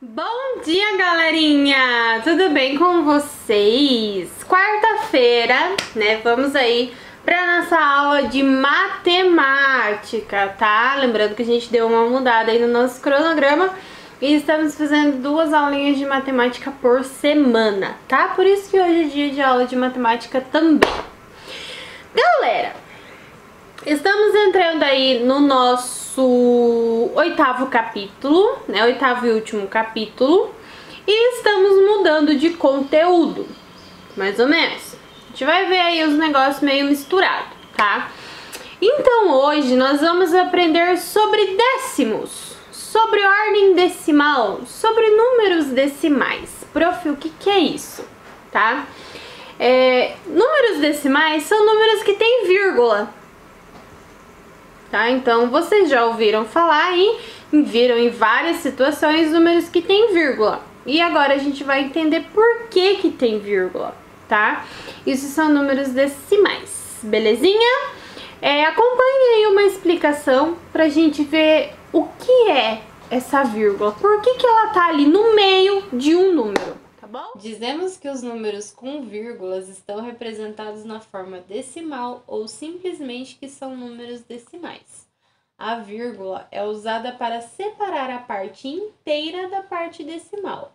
Bom dia, galerinha! Tudo bem com vocês? Quarta-feira, né? Vamos aí para nossa aula de matemática, tá? Lembrando que a gente deu uma mudada aí no nosso cronograma e estamos fazendo 2 aulinhas de matemática por semana, tá? Por isso que hoje é dia de aula de matemática também. Galera, estamos entrando aí no nosso 8º capítulo, né? 8º e último capítulo. E estamos mudando de conteúdo, mais ou menos. A gente vai ver aí os negócios meio misturados, tá? Então hoje nós vamos aprender sobre décimos, sobre ordem decimal, sobre números decimais. Prof, o que é isso, tá? Números decimais são números que têm vírgula. Tá? Então, vocês já ouviram falar e viram em várias situações números que tem vírgula. E agora a gente vai entender por que tem vírgula, tá? Isso são números decimais, belezinha? Acompanhe aí uma explicação pra gente ver o que é essa vírgula. Por que ela tá ali no meio de um número, tá bom? Dizemos que os números com vírgulas estão representados na forma decimal ou simplesmente que são números decimais. A vírgula é usada para separar a parte inteira da parte decimal.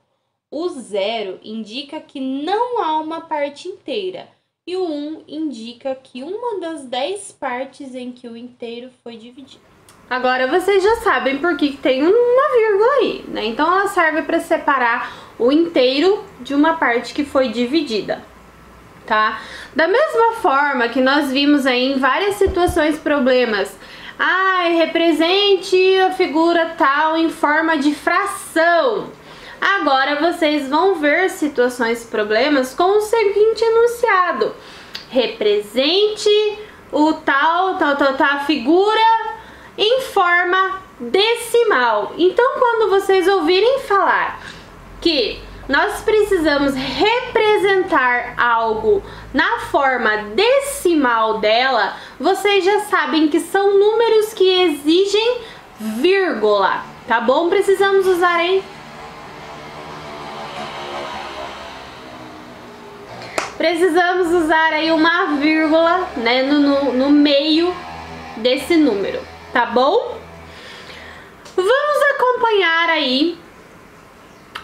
O 0 indica que não há uma parte inteira e o 1 indica que uma das 10 partes em que o inteiro foi dividido. Agora vocês já sabem por que tem uma vírgula aí, né? Então ela serve para separar o inteiro de uma parte que foi dividida, tá? Da mesma forma que nós vimos aí em várias situações problemas, represente a figura tal em forma de fração. Agora vocês vão ver situações problemas com o seguinte enunciado: represente o a figura em forma decimal. Então, quando vocês ouvirem falar que nós precisamos representar algo na forma decimal dela, vocês já sabem que são números que exigem vírgula, tá bom? Precisamos usar aí. Precisamos usar aí uma vírgula, né, no meio desse número, tá bom? Vamos acompanhar aí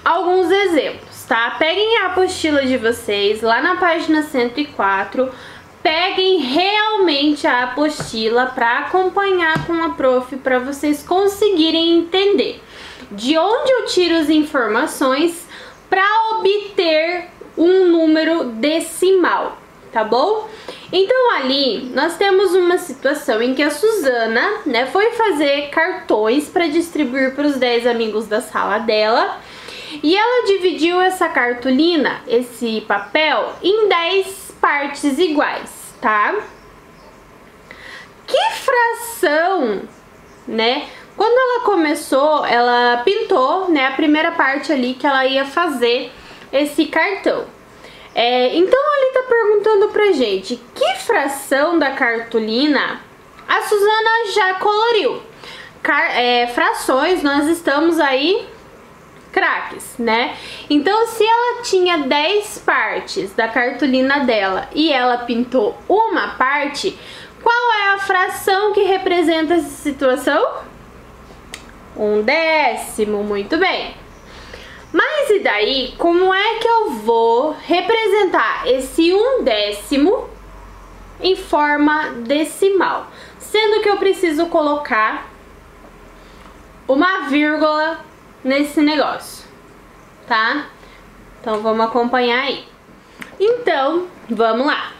alguns exemplos, tá? Peguem a apostila de vocês lá na página 104, peguem realmente a apostila para acompanhar com a prof, para vocês conseguirem entender de onde eu tiro as informações para obter um número decimal, tá bom? Então ali nós temos uma situação em que a Suzana, né, foi fazer cartões para distribuir para os 10 amigos da sala dela. E ela dividiu essa cartolina, esse papel, em 10 partes iguais, tá? Que fração, né? Quando ela começou, ela pintou, né, a primeira parte ali que ela ia fazer esse cartão. Então ali tá perguntando pra gente que fração da cartolina a Suzana já coloriu. Frações, nós estamos aí craques, né? Então, se ela tinha 10 partes da cartolina dela e ela pintou uma parte, qual é a fração que representa essa situação? 1/10, muito bem. Mas e daí, como é que eu vou representar esse 1/10 em forma decimal? Sendo que eu preciso colocar uma vírgula nesse negócio, tá? Então vamos acompanhar aí. Então, vamos lá.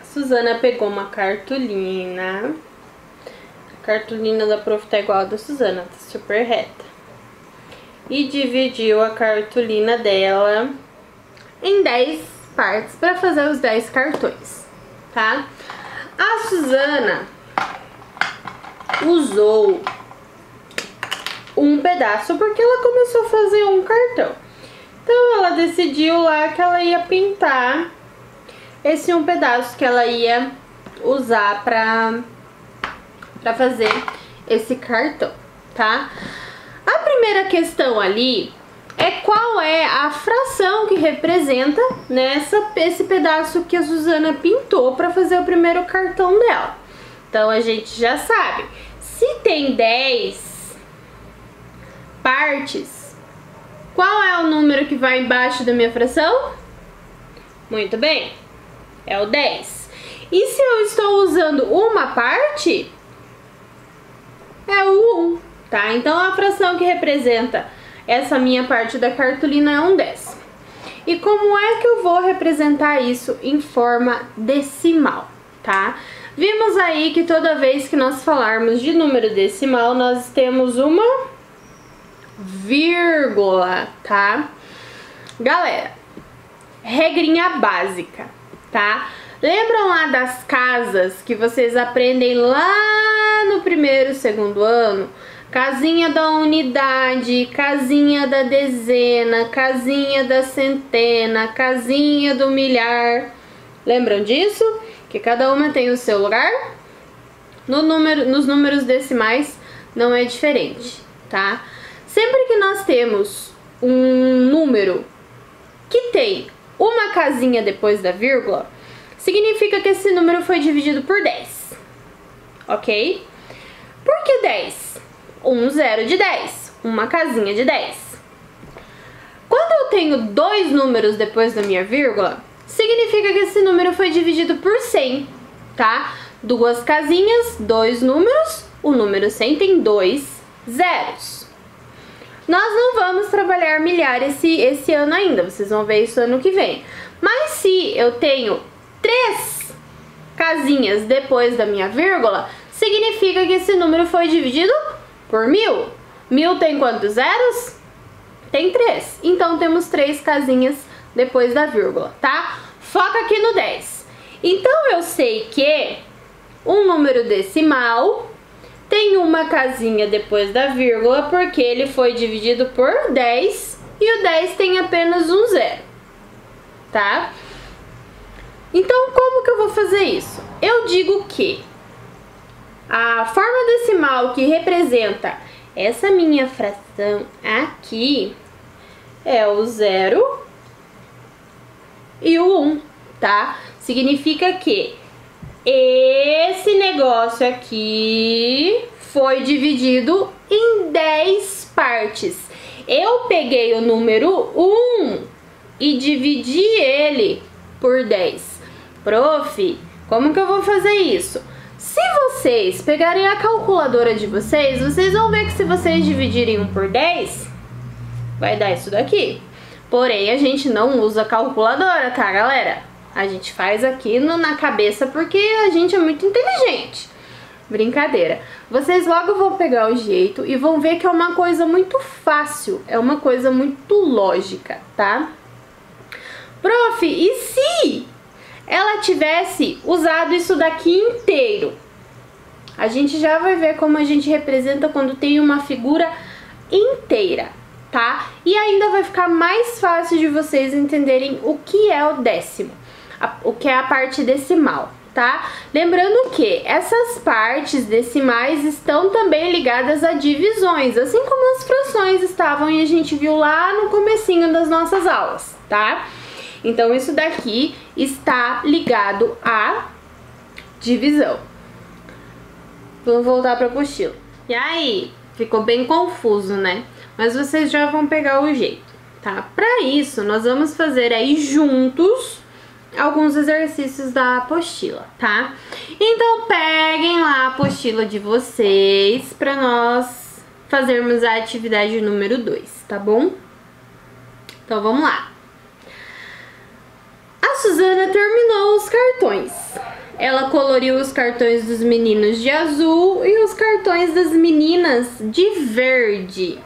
A Suzana pegou uma cartolina. A cartolina da prof tá igual a da Suzana, tá super reta. E dividiu a cartolina dela em 10 partes para fazer os 10 cartões, tá? A Suzana usou um pedaço porque ela começou a fazer um cartão. Então ela decidiu lá que ela ia pintar esse um pedaço que ela ia usar pra fazer esse cartão, tá? A primeira primeira questão ali é qual é a fração que representa esse pedaço que a Suzana pintou para fazer o primeiro cartão dela. Então a gente já sabe, se tem 10 partes, qual é o número que vai embaixo da minha fração? Muito bem, é o 10. E se eu estou usando uma parte, é o 1, tá? Então a fração que representa essa minha parte da cartolina é um 10. E como é que eu vou representar isso em forma decimal, tá? Vimos aí que toda vez que nós falarmos de número decimal, nós temos uma vírgula, tá? Galera, regrinha básica, tá? Lembram lá das casas que vocês aprendem lá no primeiro, segundo ano? Casinha da unidade, casinha da dezena, casinha da centena, casinha do milhar. Lembram disso? Que cada uma tem o seu lugar? Nos números decimais não é diferente, tá? Sempre que nós temos um número que tem uma casinha depois da vírgula, significa que esse número foi dividido por 10, ok? Por que 10? Um zero de 10, uma casinha de 10. Quando eu tenho dois números depois da minha vírgula, significa que esse número foi dividido por 100, tá? Duas casinhas, dois números, o número 100 tem 2 zeros. Nós não vamos trabalhar milhar esse ano ainda, vocês vão ver isso ano que vem. Mas se eu tenho 3 casinhas depois da minha vírgula, significa que esse número foi dividido por 1000. 1000 tem quantos zeros? Tem 3. Então temos 3 casinhas depois da vírgula, tá? Foca aqui no 10. Então eu sei que um número decimal tem uma casinha depois da vírgula porque ele foi dividido por 10 e o 10 tem apenas um zero, tá? Então como que eu vou fazer isso? Eu digo que a forma decimal que representa essa minha fração aqui é o 0 e o 1, tá? Significa que esse negócio aqui foi dividido em 10 partes. Eu peguei o número 1 e dividi ele por 10. Prof, como que eu vou fazer isso? Se vocês pegarem a calculadora de vocês, vocês vão ver que se vocês dividirem 1 por 10, vai dar isso daqui. Porém, a gente não usa calculadora, tá, galera? A gente faz aqui na cabeça porque a gente é muito inteligente. Brincadeira. Vocês logo vão pegar o jeito e vão ver que é uma coisa muito fácil, é uma coisa muito lógica, tá? Prof, e se ela tivesse usado isso daqui inteiro? A gente já vai ver como a gente representa quando tem uma figura inteira, tá? E ainda vai ficar mais fácil de vocês entenderem o que é o décimo, o que é a parte decimal, tá? Lembrando que essas partes decimais estão também ligadas a divisões, assim como as frações estavam e a gente viu lá no comecinho das nossas aulas, tá? Então isso daqui está ligado à divisão. Vamos voltar para a apostila. E aí, ficou bem confuso, né? Mas vocês já vão pegar o jeito, tá? Para isso, nós vamos fazer aí juntos alguns exercícios da apostila, tá? Então peguem lá a apostila de vocês para nós fazermos a atividade número 2, tá bom? Então vamos lá. A Suzana terminou os cartões. Ela coloriu os cartões dos meninos de azul e os cartões das meninas de verde.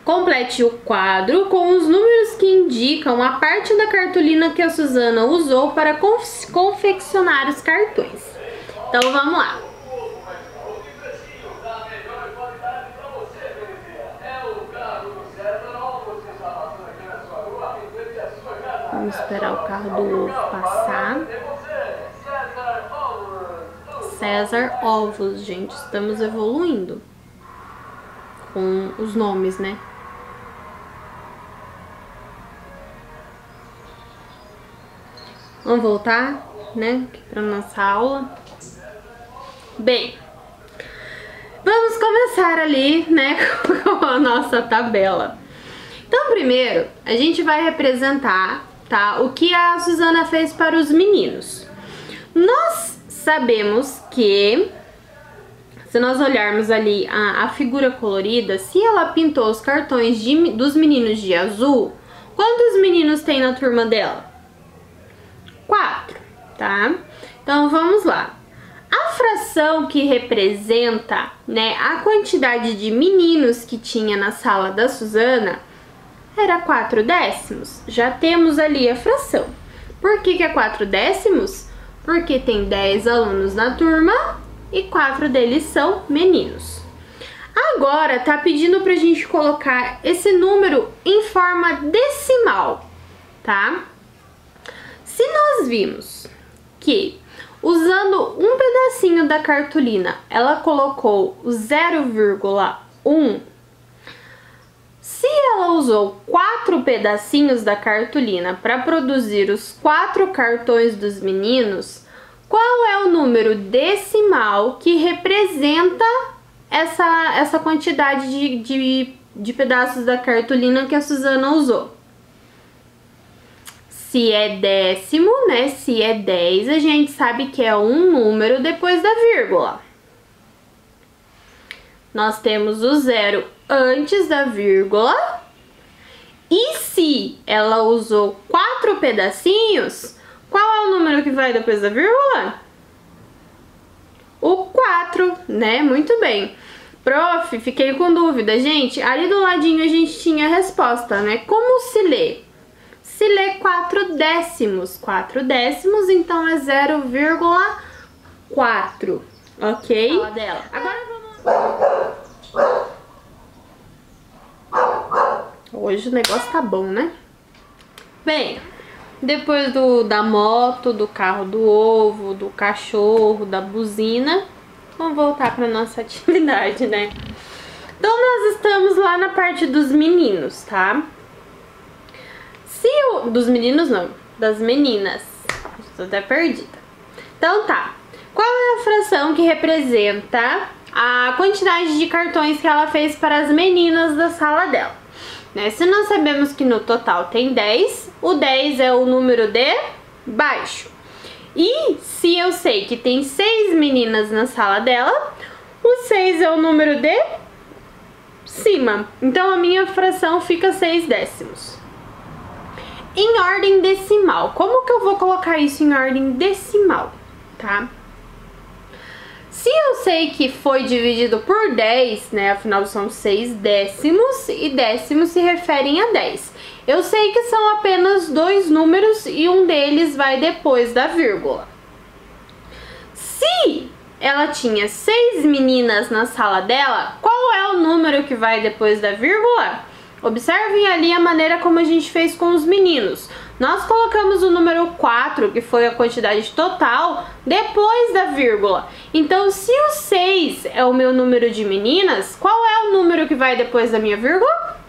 Complete o quadro com os números que indicam a parte da cartolina que a Suzana usou para confeccionar os cartões. Então vamos lá. Vamos esperar o carro do ovo passar. César Ovos, gente, estamos evoluindo. com os nomes, né? Vamos voltar, né, para nossa aula. Bem, vamos começar ali, né, com a nossa tabela. Então, primeiro, a gente vai representar, tá, o que a Suzana fez para os meninos. Nós sabemos que, se nós olharmos ali a figura colorida, se ela pintou os cartões dos meninos de azul, quantos meninos tem na turma dela? 4, tá? Então, vamos lá. A fração que representa, né, a quantidade de meninos que tinha na sala da Suzana era 4/10. Já temos ali a fração. Por que é 4/10? Porque tem 10 alunos na turma e 4 deles são meninos. Agora, tá pedindo pra gente colocar esse número em forma decimal, tá? Se nós vimos que, usando um pedacinho da cartolina, ela colocou o 0,1, se ela usou 4 pedacinhos da cartolina para produzir os 4 cartões dos meninos, qual é o número decimal que representa essa quantidade de pedaços da cartolina que a Suzana usou? Se é décimo, né? Se é 10, a gente sabe que é um número depois da vírgula. Nós temos o 0 antes da vírgula. E se ela usou 4 pedacinhos, qual é o número que vai depois da vírgula? O 4, né? Muito bem. Prof, fiquei com dúvida. Gente, ali do ladinho a gente tinha a resposta, né? Como se lê? Se lê 4/10. 4/10, então é 0,4, ok? Agora vamos... Hoje o negócio tá bom, né? Bem, depois da moto, do carro do ovo, do cachorro, da buzina, vamos voltar para nossa atividade, né? Então, nós estamos lá na parte dos meninos, tá? Dos meninos não, das meninas. Estou até perdida. Então tá. Qual é a fração que representa a quantidade de cartões que ela fez para as meninas da sala dela? Né? Se nós sabemos que no total tem 10, o 10 é o número de baixo. E se eu sei que tem 6 meninas na sala dela, o 6 é o número de cima. Então a minha fração fica 6/10. Em ordem decimal, como que eu vou colocar isso em ordem decimal, tá? Se eu sei que foi dividido por 10, né, afinal são 6/10 e décimos se referem a 10. Eu sei que são apenas 2 números e um deles vai depois da vírgula. Se ela tinha 6 meninas na sala dela, qual é o número que vai depois da vírgula? Observem ali a maneira como a gente fez com os meninos. Nós colocamos o número 4, que foi a quantidade total, depois da vírgula. Então, se o 6 é o meu número de meninas, qual é o número que vai depois da minha vírgula?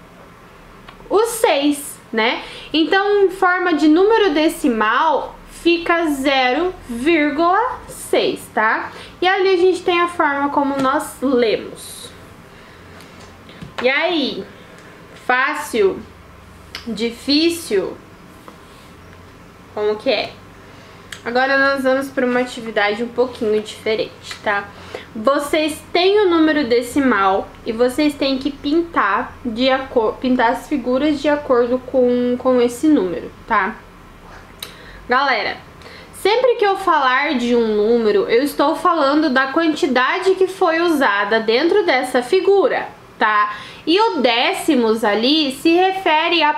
O 6, né? Então, em forma de número decimal, fica 0,6, tá? E ali a gente tem a forma como nós lemos. E aí? Fácil? Difícil? Como que é? Agora nós vamos para uma atividade um pouquinho diferente, tá? Vocês têm o número decimal e vocês têm que pintar as figuras de acordo com esse número, tá? Galera, sempre que eu falar de um número, eu estou falando da quantidade que foi usada dentro dessa figura, tá? E o décimos ali se refere à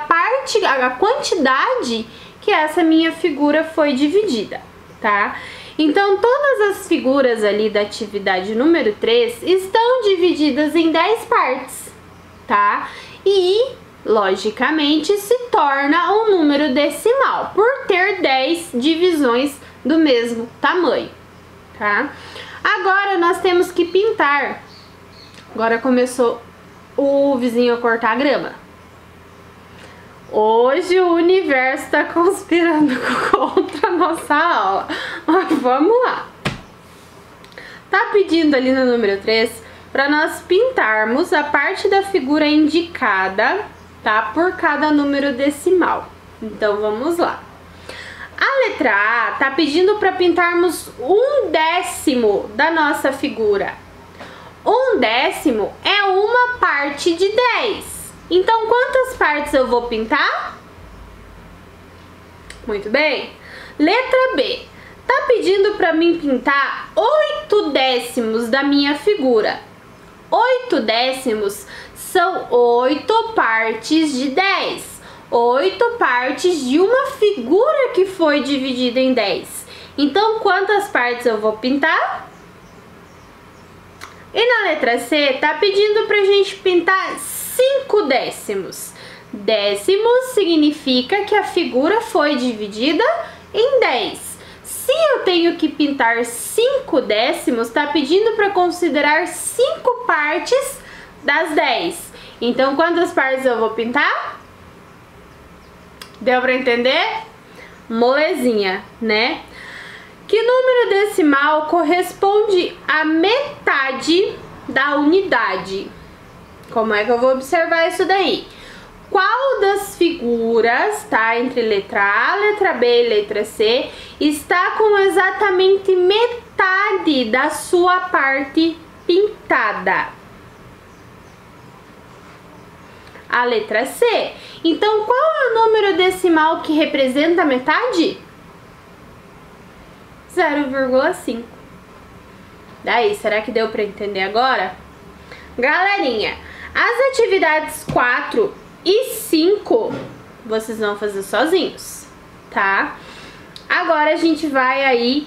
quantidade que essa minha figura foi dividida, tá? Então, todas as figuras ali da atividade número 3 estão divididas em 10 partes, tá? E, logicamente, se torna um número decimal, por ter 10 divisões do mesmo tamanho, tá? Agora, nós temos que pintar. Agora começou o vizinho a cortar a grama. Hoje o universo tá conspirando contra a nossa aula. Mas vamos lá. Tá pedindo ali no número 3 para nós pintarmos a parte da figura indicada, tá? Por cada número decimal. Então vamos lá. A letra A tá pedindo para pintarmos 1/10 da nossa figura. 1/10 é uma parte de 10. Então, quantas partes eu vou pintar? Muito bem. Letra B. Tá pedindo para mim pintar 8/10 da minha figura. 8/10 são 8 partes de 10. 8 partes de uma figura que foi dividida em 10. Então, quantas partes eu vou pintar? E na letra C, tá pedindo pra gente pintar 5/10. Décimos significa que a figura foi dividida em 10. Se eu tenho que pintar 5/10, tá pedindo para considerar 5 partes das 10. Então, quantas partes eu vou pintar? Deu para entender? Molezinha, né? Que número decimal corresponde à metade da unidade? Como é que eu vou observar isso daí? Qual das figuras, tá, entre letra A, letra B e letra C, está com exatamente metade da sua parte pintada? A letra C. Então, qual é o número decimal que representa a metade? 0,5. Daí, será que deu para entender agora? Galerinha, as atividades 4 e 5 vocês vão fazer sozinhos, tá? Agora a gente vai aí,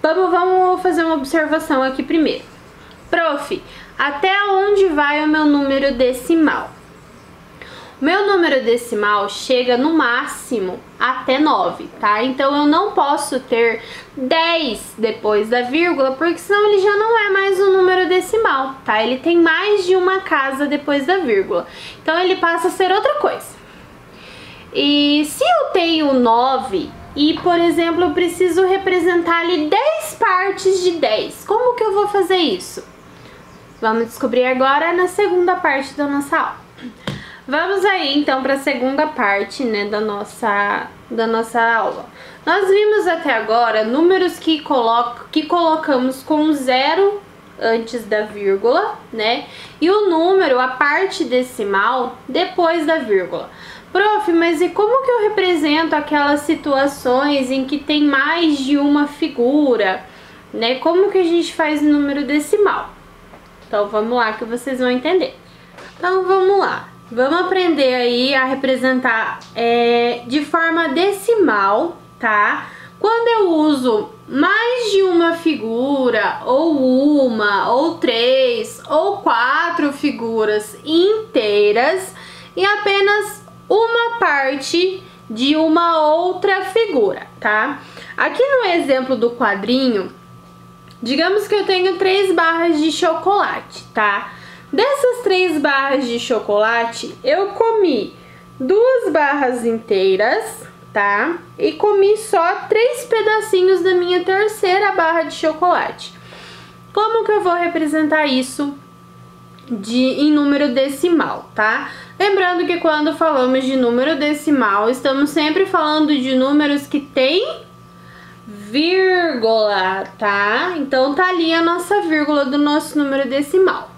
vamos fazer uma observação aqui primeiro. Prof, até onde vai o meu número decimal? O meu número decimal chega no máximo até 9, tá? Então eu não posso ter 10 depois da vírgula, porque senão ele já não é mais um número decimal, tá? Ele tem mais de uma casa depois da vírgula. Então ele passa a ser outra coisa. E se eu tenho 9 e, por exemplo, eu preciso representar ali 10 partes de 10, como que eu vou fazer isso? Vamos descobrir agora na segunda parte da nossa aula. Vamos aí então para a segunda parte, né, da nossa aula. Nós vimos até agora números que colocamos com 0 antes da vírgula, né? E o número, a parte decimal, depois da vírgula. Prof, mas e como que eu represento aquelas situações em que tem mais de uma figura, né? Como que a gente faz número decimal? Então vamos lá que vocês vão entender. Então vamos lá. Vamos aprender aí a representar de forma decimal, tá? Quando eu uso mais de uma figura, ou 3, ou 4 figuras inteiras e apenas uma parte de uma outra figura, tá? Aqui no exemplo do quadrinho, digamos que eu tenho 3 barras de chocolate, tá? Dessas 3 barras de chocolate, eu comi 2 barras inteiras, tá? E comi só 3 pedacinhos da minha terceira barra de chocolate. Como que eu vou representar isso em número decimal, tá? Lembrando que quando falamos de número decimal, estamos sempre falando de números que tem vírgula, tá? Então tá ali a nossa vírgula do nosso número decimal.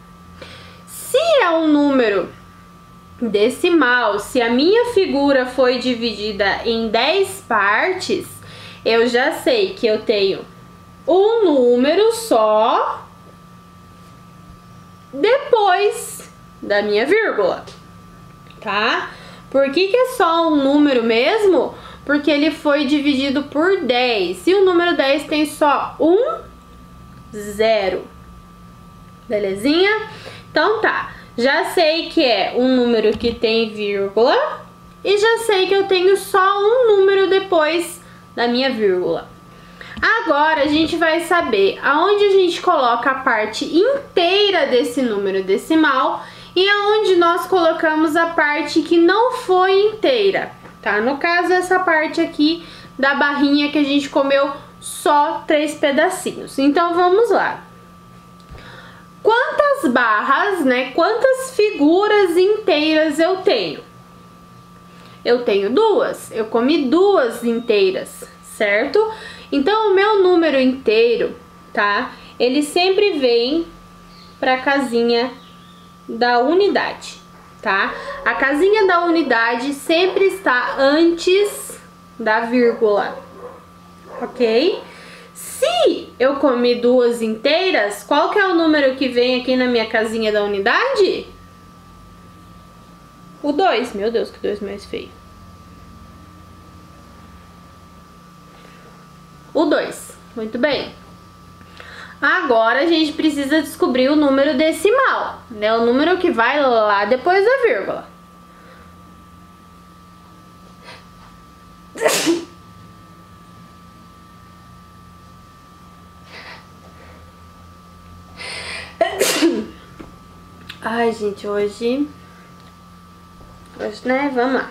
Se é um número decimal, se a minha figura foi dividida em 10 partes, eu já sei que eu tenho um número só depois da minha vírgula, tá? Por que é só um número mesmo? Porque ele foi dividido por 10. E o número 10 tem só um 0. Belezinha? Então tá, já sei que é um número que tem vírgula e já sei que eu tenho só um número depois da minha vírgula. Agora a gente vai saber aonde a gente coloca a parte inteira desse número decimal e aonde nós colocamos a parte que não foi inteira, tá? No caso, essa parte aqui da barrinha que a gente comeu só 3 pedacinhos. Então, vamos lá. Quantas barras, né? Quantas figuras inteiras eu tenho? Eu tenho 2. Eu comi 2 inteiras, certo? Então, o meu número inteiro, tá? Ele sempre vem para a casinha da unidade, tá? A casinha da unidade sempre está antes da vírgula, ok? Se eu comi 2 inteiras, qual que é o número que vem aqui na minha casinha da unidade? O 2. Meu Deus, que 2 mais feio. O 2. Muito bem. Agora a gente precisa descobrir o número decimal, né? O número que vai lá depois da vírgula. Ai, gente, hoje, né? Vamos lá.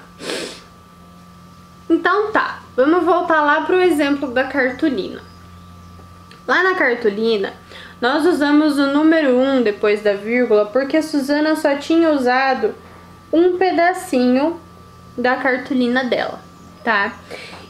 Então tá, vamos voltar lá pro exemplo da cartolina. Lá na cartolina, nós usamos o número 1 depois da vírgula porque a Suzana só tinha usado um pedacinho da cartolina dela, tá?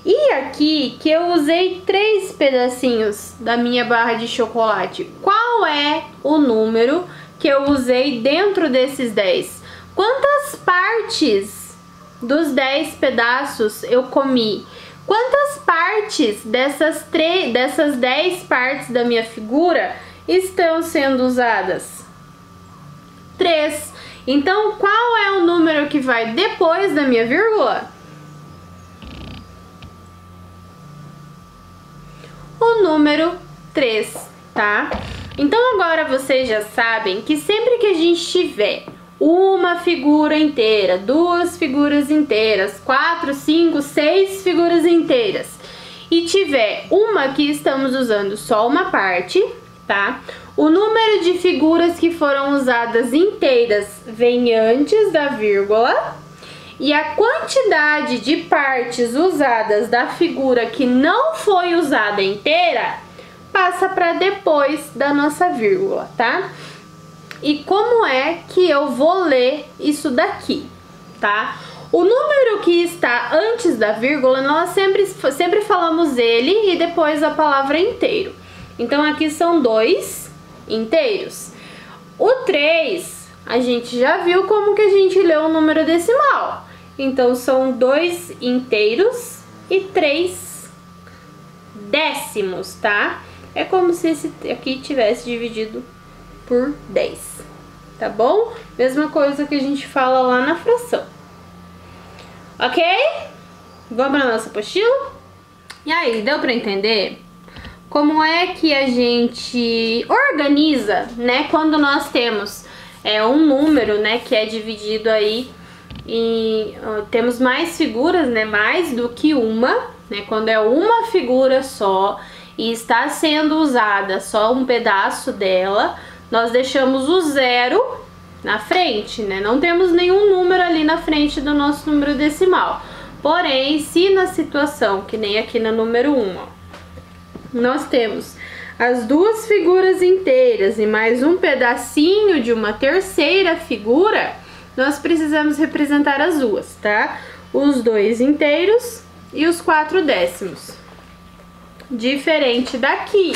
E aqui que eu usei 3 pedacinhos da minha barra de chocolate. Qual é o número que eu usei dentro desses 10? Quantas partes dos 10 pedaços eu comi? Quantas partes dessas 10 partes da minha figura estão sendo usadas? 3. Então, qual é o número que vai depois da minha vírgula? O número 3, tá? Então, agora vocês já sabem que sempre que a gente tiver uma figura inteira, 2 figuras inteiras, 4, 5, 6 figuras inteiras e tiver uma que estamos usando só uma parte, tá? O número de figuras que foram usadas inteiras vem antes da vírgula e a quantidade de partes usadas da figura que não foi usada inteira passa para depois da nossa vírgula, tá? E como é que eu vou ler isso daqui, tá? O número que está antes da vírgula, nós sempre falamos ele e depois a palavra inteiro. Então, aqui são 2 inteiros. O 3, a gente já viu como que a gente lê o número decimal. Então, são 2 inteiros e 3 décimos, tá? É como se esse aqui tivesse dividido por 10, tá bom? Mesma coisa que a gente fala lá na fração. Ok? Vamos para nossa apostila? E aí, deu para entender como é que a gente organiza, né? Quando nós temos um número, né, que é dividido aí em... temos mais figuras, né? Mais do que uma, né? Quando é uma figura só e está sendo usada só um pedaço dela, nós deixamos o 0 na frente, né? Não temos nenhum número ali na frente do nosso número decimal. Porém, se na situação, que nem aqui na número 1, ó, nós temos as 2 figuras inteiras e mais um pedacinho de uma terceira figura, nós precisamos representar as duas, tá? Os 2 inteiros e os 4 décimos. Diferente daqui,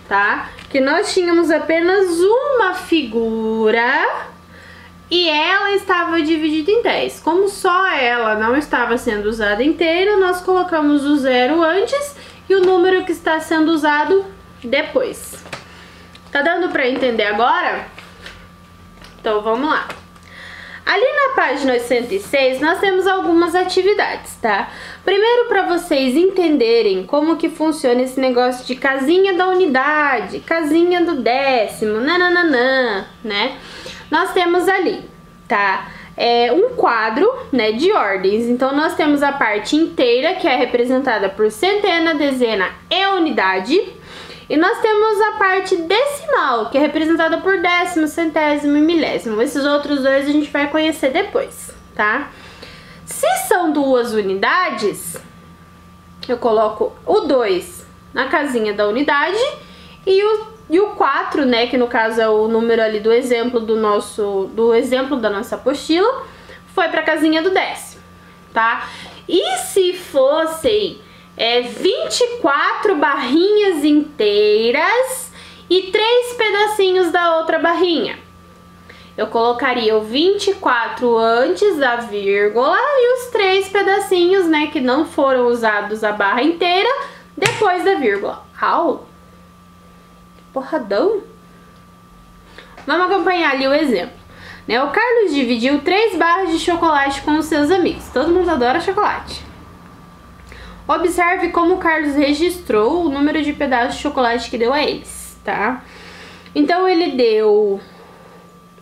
tá? Que nós tínhamos apenas uma figura e ela estava dividida em 10. Como só ela não estava sendo usada inteira, nós colocamos o 0 antes e o número que está sendo usado depois. Tá dando para entender agora? Então vamos lá. Ali na página 106 nós temos algumas atividades, tá? Primeiro, para vocês entenderem como que funciona esse negócio de casinha da unidade, casinha do décimo, nananana, né? Nós temos ali, tá? Um quadro, né, de ordens. Então, nós temos a parte inteira, que é representada por centena, dezena e unidade. E nós temos a parte decimal, que é representada por décimo, centésimo e milésimo. Esses outros dois a gente vai conhecer depois, tá? Se são duas unidades, eu coloco o 2 na casinha da unidade e o 4, né, que no caso é o número ali do exemplo do exemplo da nossa apostila, foi para a casinha do décimo, tá? E se fossem 24 barrinhas inteiras e 3 pedacinhos da outra barrinha, eu colocaria o 24 antes da vírgula e os 3 pedacinhos, né, que não foram usados a barra inteira, depois da vírgula. Au! Porradão! Vamos acompanhar ali o exemplo. Né? O Carlos dividiu 3 barras de chocolate com os seus amigos. Todo mundo adora chocolate. Observe como o Carlos registrou o número de pedaços de chocolate que deu a eles, tá? Então, ele deu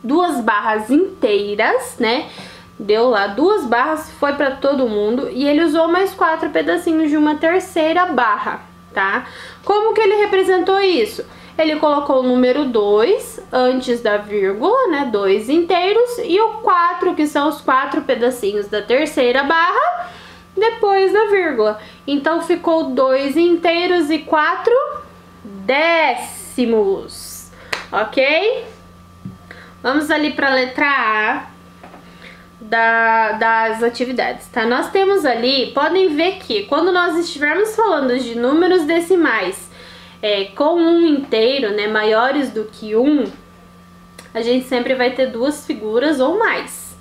2 barras inteiras, né? Deu lá 2 barras, foi para todo mundo. E ele usou mais 4 pedacinhos de uma terceira barra, tá? Como que ele representou isso? Ele colocou o número 2 antes da vírgula, né? 2 inteiros. E o 4, que são os 4 pedacinhos da terceira barra, depois da vírgula. Então, ficou 2 inteiros e 4 décimos. Ok? Vamos ali para a letra A das atividades, tá? Nós temos ali, podem ver que quando nós estivermos falando de números decimais com um inteiro, né, maiores do que 1, a gente sempre vai ter 2 figuras ou mais,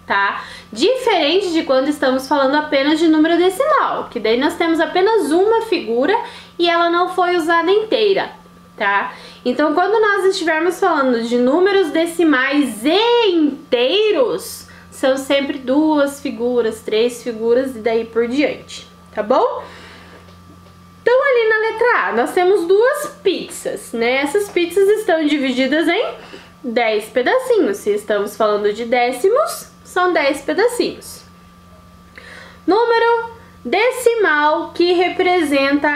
tá? Diferente de quando estamos falando apenas de número decimal, que daí nós temos apenas uma figura e ela não foi usada inteira, tá? Então, quando nós estivermos falando de números decimais e inteiros, são sempre 2 figuras, 3 figuras e daí por diante, tá bom? Então, ali na letra A, nós temos 2 pizzas, né? Essas pizzas estão divididas em 10 pedacinhos. Se estamos falando de décimos, são 10 pedacinhos. Número decimal que representa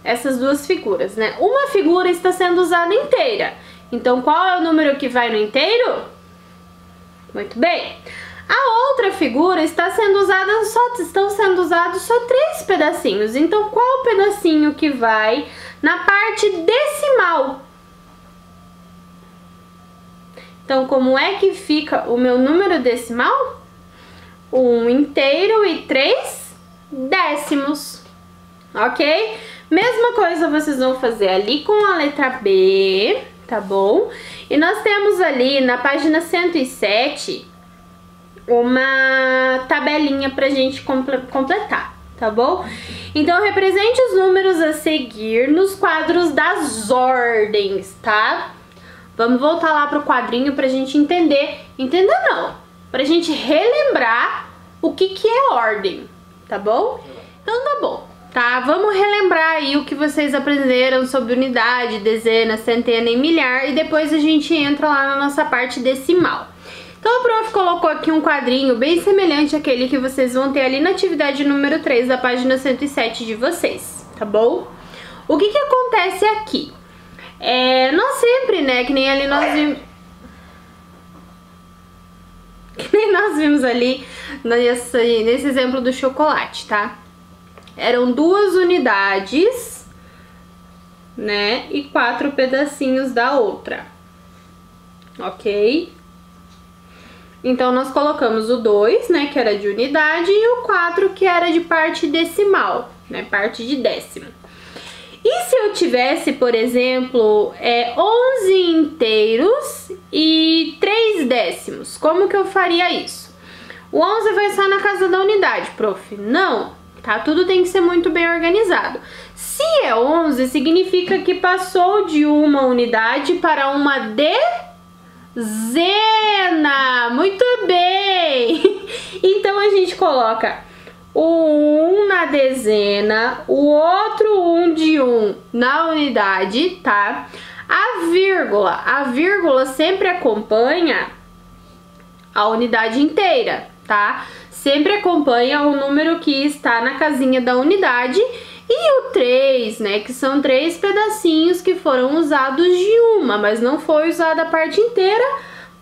essas 2 figuras, né? Uma figura está sendo usada inteira. Então, qual é o número que vai no inteiro? Muito bem. A outra figura estão sendo usados só 3 pedacinhos. Então, qual o pedacinho que vai na parte decimal? Então, como é que fica o meu número decimal? 1 inteiro e 3 décimos. Ok? Mesma coisa vocês vão fazer ali com a letra B, tá bom? E nós temos ali na página 107 uma tabelinha pra gente completar, tá bom? Então, represente os números a seguir nos quadros das ordens, tá? Vamos voltar lá pro quadrinho pra gente entender. Entender não, pra gente relembrar o que é ordem, tá bom? Então tá bom, tá? Vamos relembrar aí o que vocês aprenderam sobre unidade, dezena, centena e milhar e depois a gente entra lá na nossa parte decimal. Então a prof colocou aqui um quadrinho bem semelhante àquele que vocês vão ter ali na atividade número 3 da página 107 de vocês, tá bom? O que acontece aqui? Nós sempre, né, que nem ali nós vimos ali nesse exemplo do chocolate, tá? Eram 2 unidades, né, e 4 pedacinhos da outra, ok? Então, nós colocamos o 2, né, que era de unidade, e o 4, que era de parte decimal, né, parte de décimo. E se eu tivesse, por exemplo, 11 inteiros e 3 décimos, como que eu faria isso? O 11 vai estar na casa da unidade, prof. Não, tá? Tudo tem que ser muito bem organizado. Se é 11, significa que passou de uma unidade para uma dezena. Muito bem! Então, a gente coloca o 1 na dezena, o outro 1 de 1 na unidade, tá? A vírgula sempre acompanha a unidade inteira, tá? Sempre acompanha o número que está na casinha da unidade E o 3, né, que são 3 pedacinhos que foram usados de uma, mas não foi usada a parte inteira,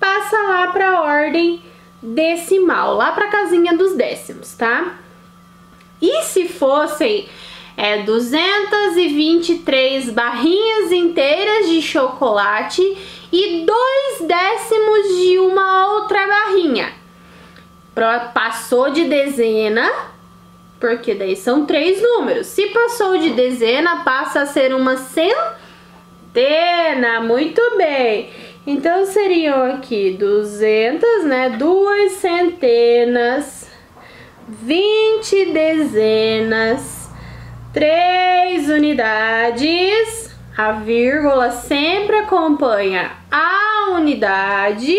passa lá para a ordem decimal, lá para a casinha dos décimos, tá? E se fossem 223 barrinhas inteiras de chocolate e 2 décimos de uma outra barrinha, passou de dezena, porque daí são 3 números. Se passou de dezena, passa a ser uma centena. Muito bem. Então seriam aqui 200, né? 2 centenas, 20 dezenas, 3 unidades. A vírgula sempre acompanha a unidade.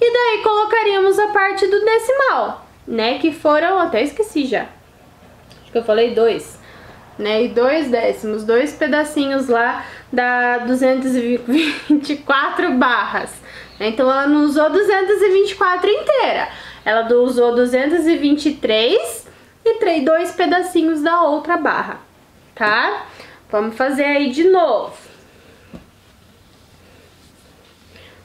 E daí colocaríamos a parte do decimal, né? Que foram, até esqueci já. Acho que eu falei 2, né? E 2 décimos, 2 pedacinhos lá da 224 barras. Então ela não usou 224 inteira. Ela usou 223 e 2 pedacinhos da outra barra, tá? Vamos fazer aí de novo,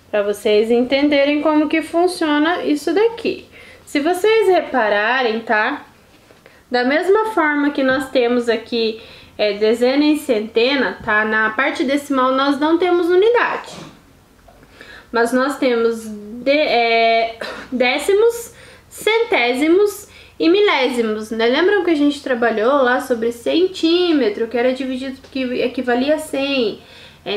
para vocês entenderem como que funciona isso daqui. Se vocês repararem, tá? Da mesma forma que nós temos aqui dezena e centena, tá? Na parte decimal nós não temos unidade, mas nós temos décimos, centésimos e milésimos, né? Lembram que a gente trabalhou lá sobre centímetro, que era dividido, que equivalia a 100,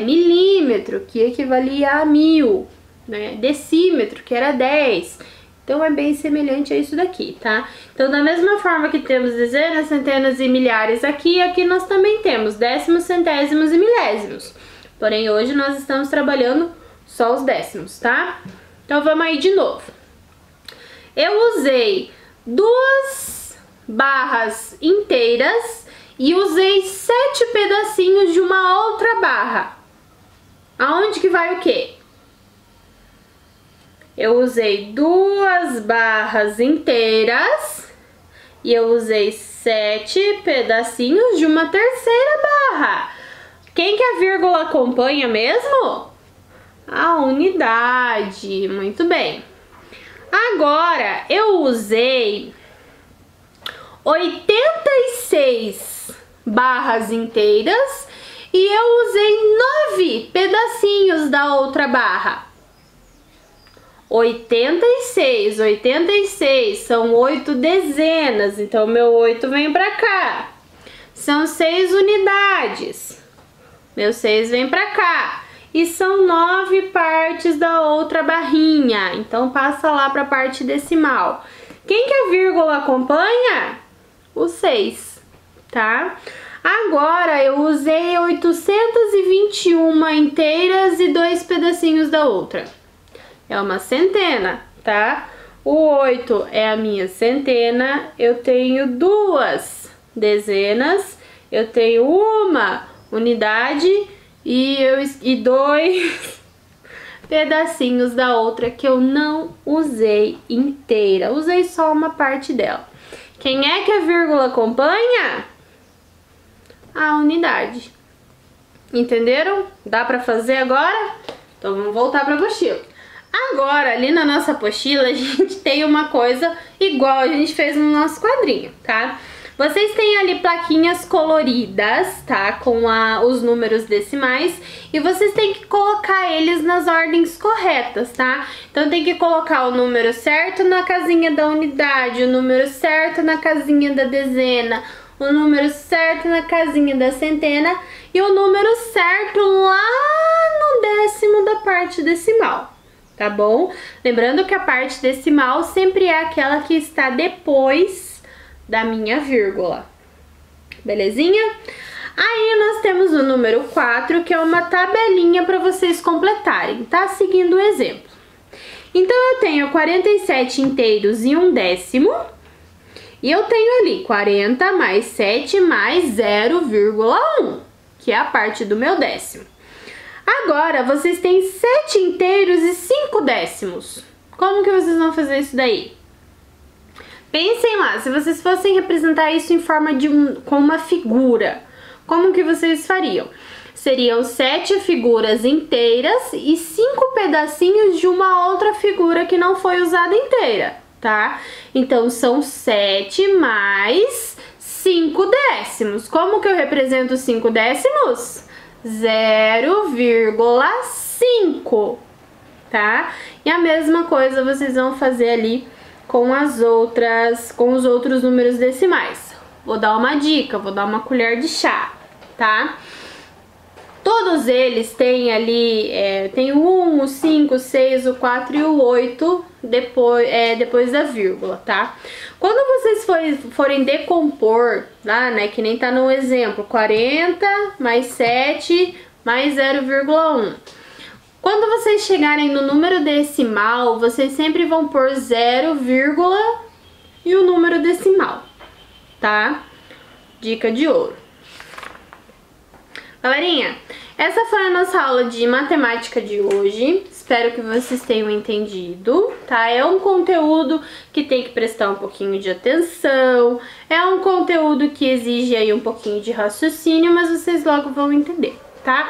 milímetro, que equivalia a 1000, né? Decímetro, que era 10. Então é bem semelhante a isso daqui, tá? Então da mesma forma que temos dezenas, centenas e milhares aqui nós também temos décimos, centésimos e milésimos. Porém hoje nós estamos trabalhando só os décimos, tá? Então vamos aí de novo. Eu usei 2 barras inteiras e usei 7 pedacinhos de uma outra barra. Aonde que vai o quê? Eu usei 2 barras inteiras e eu usei 7 pedacinhos de uma terceira barra. Quem que a vírgula acompanha mesmo? A unidade. Muito bem. Agora eu usei 86 barras inteiras e eu usei 9 pedacinhos da outra barra. 86 são 8 dezenas, então meu 8 vem pra cá. São 6 unidades, meu 6 vem pra cá. E são 9 partes da outra barrinha, então passa lá pra parte decimal. Quem que a vírgula acompanha? O 6, tá? Agora eu usei 821 inteiras e 2 pedacinhos da outra. É uma centena, tá? O 8 é a minha centena, eu tenho 2 dezenas, eu tenho uma unidade e 2 pedacinhos da outra que eu não usei inteira, usei só uma parte dela. Quem é que a vírgula acompanha? A unidade. Entenderam? Dá pra fazer agora? Então vamos voltar pra apostila. Agora, ali na nossa apostila, a gente tem uma coisa igual a gente fez no nosso quadrinho, tá? Vocês têm ali plaquinhas coloridas, tá? Com os números decimais. E vocês têm que colocar eles nas ordens corretas, tá? Então tem que colocar o número certo na casinha da unidade, o número certo na casinha da dezena, o número certo na casinha da centena e o número certo lá no décimo da parte decimal. Tá bom? Lembrando que a parte decimal sempre é aquela que está depois da minha vírgula. Belezinha? Aí nós temos o número 4, que é uma tabelinha para vocês completarem, tá? Seguindo o exemplo. Então eu tenho 47 inteiros e 1 décimo. E eu tenho ali 40 mais 7 mais 0,1, que é a parte do meu décimo. Agora, vocês têm 7 inteiros e 5 décimos. Como que vocês vão fazer isso daí? Pensem lá, se vocês fossem representar isso em forma de com uma figura, como que vocês fariam? Seriam 7 figuras inteiras e 5 pedacinhos de uma outra figura que não foi usada inteira, tá? Então, são 7 mais 5 décimos. Como que eu represento 5 décimos? 0,5, tá? E a mesma coisa vocês vão fazer ali com os outros números decimais. Vou dar uma dica, vou dar uma colher de chá, tá? Todos eles têm ali, tem o 1, o 5, o 6, o 4 e o 8 depois da vírgula, tá? Quando vocês forem decompor, lá, né, que nem tá no exemplo, 40 mais 7 mais 0,1. Quando vocês chegarem no número decimal, vocês sempre vão pôr 0, e o número decimal, tá? Dica de ouro. Galerinha, essa foi a nossa aula de matemática de hoje. Espero que vocês tenham entendido, tá? É um conteúdo que tem que prestar um pouquinho de atenção, é um conteúdo que exige aí um pouquinho de raciocínio, mas vocês logo vão entender, tá?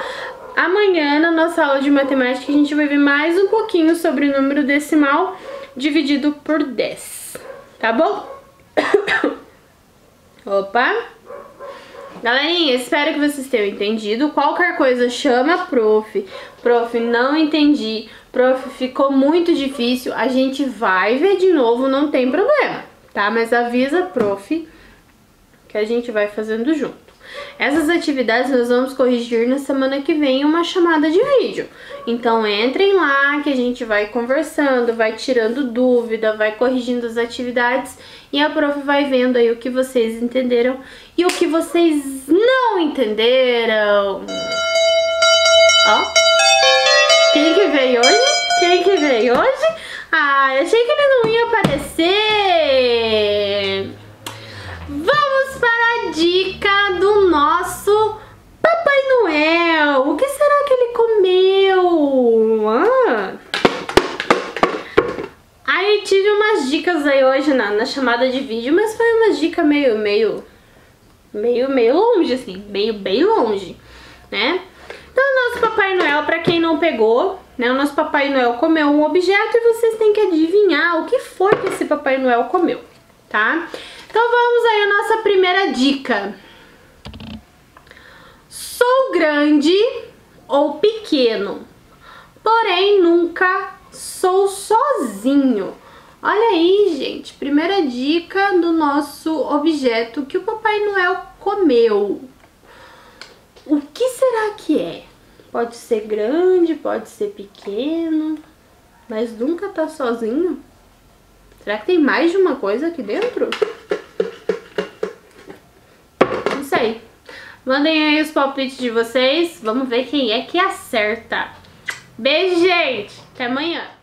Amanhã, na nossa aula de matemática, a gente vai ver mais um pouquinho sobre o número decimal dividido por 10, tá bom? Opa! Galerinha, espero que vocês tenham entendido. Qualquer coisa, chama a prof. Prof, não entendi. Prof, ficou muito difícil. A gente vai ver de novo, não tem problema, tá? Mas avisa a prof que a gente vai fazendo junto. Essas atividades nós vamos corrigir na semana que vem em uma chamada de vídeo. Então entrem lá que a gente vai conversando, vai tirando dúvida, vai corrigindo as atividades e a prof vai vendo aí o que vocês entenderam e o que vocês não entenderam. Ó, quem que veio hoje? Quem que veio hoje? Ah, eu achei que ele não ia aparecer. Vamos para a dica do nosso Papai Noel. O que será que ele comeu? Aí tive umas dicas aí hoje na chamada de vídeo, mas foi uma dica meio longe, assim, bem longe, né? Então o nosso Papai Noel, para quem não pegou, né, o nosso Papai Noel comeu um objeto e vocês têm que adivinhar o que foi que esse Papai Noel comeu, tá? Então vamos aí a nossa primeira dica. Sou grande ou pequeno, porém nunca sou sozinho. Olha aí, gente, primeira dica do nosso objeto que o Papai Noel comeu. O que será que é? Pode ser grande, pode ser pequeno, mas nunca tá sozinho? Será que tem mais de uma coisa aqui dentro? Não sei. Mandem aí os palpites de vocês. Vamos ver quem é que acerta. Beijo, gente. Até amanhã.